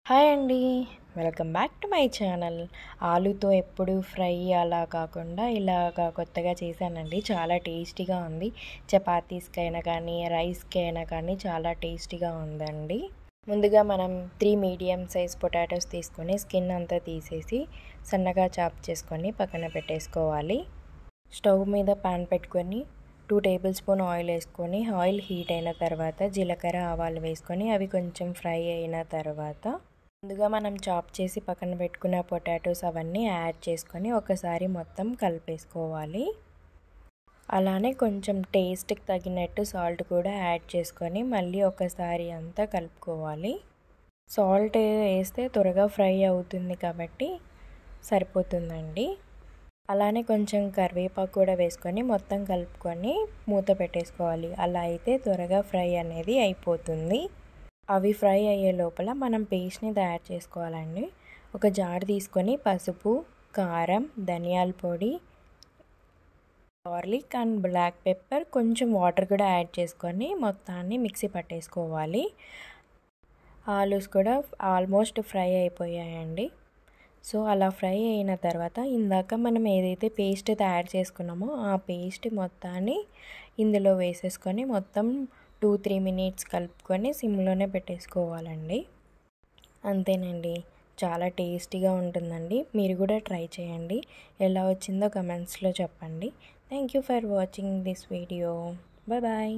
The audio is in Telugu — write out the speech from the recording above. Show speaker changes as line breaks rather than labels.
హాయ్ అండి. Welcome back to my channel. ఆలుతో ఎప్పుడు ఫ్రై అలా కాకుండా ఇలాగా కొత్తగా చేశానండి. చాలా టేస్టీగా ఉంది. చపాతీస్కైనా కానీ రైస్కైనా కానీ చాలా టేస్టీగా ఉందండి. ముందుగా మనం 3 మీడియం సైజ్ పొటాటోస్ తీసుకొని స్కిన్ అంతా తీసేసి సన్నగా చాప్ చేసుకొని పక్కన పెట్టేసుకోవాలి. స్టవ్ మీద పాన్ పెట్టుకొని 2 టేబుల్ స్పూన్ ఆయిల్ వేసుకొని ఆయిల్ హీట్ అయిన తర్వాత జీలకర్ర ఆవాలు వేసుకొని అవి కొంచెం ఫ్రై అయిన తర్వాత ముందుగా మనం చాప్ చేసి పక్కన పెట్టుకున్న పొటాటోస్ అవన్నీ యాడ్ చేసుకొని ఒకసారి మొత్తం కలిపేసుకోవాలి. అలానే కొంచెం టేస్ట్కి తగినట్టు సాల్ట్ కూడా యాడ్ చేసుకొని మళ్ళీ ఒకసారి అంతా కలుపుకోవాలి. సాల్ట్ వేస్తే త్వరగా ఫ్రై అవుతుంది కాబట్టి సరిపోతుందండి. అలానే కొంచెం కరివేపాకు కూడా వేసుకొని మొత్తం కలుపుకొని మూత పెట్టేసుకోవాలి. అలా అయితే త్వరగా ఫ్రై అనేది అయిపోతుంది. అవి ఫ్రై అయ్యే లోపల మనం పేస్ట్ని తయారు చేసుకోవాలండి. ఒక జార్ తీసుకొని పసుపు, కారం, ధనియాల పొడి, గార్లిక్ అండ్ బ్లాక్ పెప్పర్, కొంచెం వాటర్ కూడా యాడ్ చేసుకొని మొత్తాన్ని మిక్సీ పట్టేసుకోవాలి. ఆలూస్ కూడా ఆల్మోస్ట్ ఫ్రై అయిపోయాయండి. సో అలా ఫ్రై అయిన తర్వాత ఇందాక మనం ఏదైతే పేస్ట్ తయారు చేసుకున్నామో ఆ పేస్ట్ మొత్తాన్ని ఇందులో వేసేసుకొని మొత్తం 2-3 మినిట్స్ కలుపుకొని సిమ్లోనే పెట్టేసుకోవాలండి. అంతేనండి, చాలా టేస్టీగా ఉంటుందండి. మీరు కూడా ట్రై చేయండి. ఎలా వచ్చిందో కమెంట్స్లో చెప్పండి. Thank you for watching this video. Bye.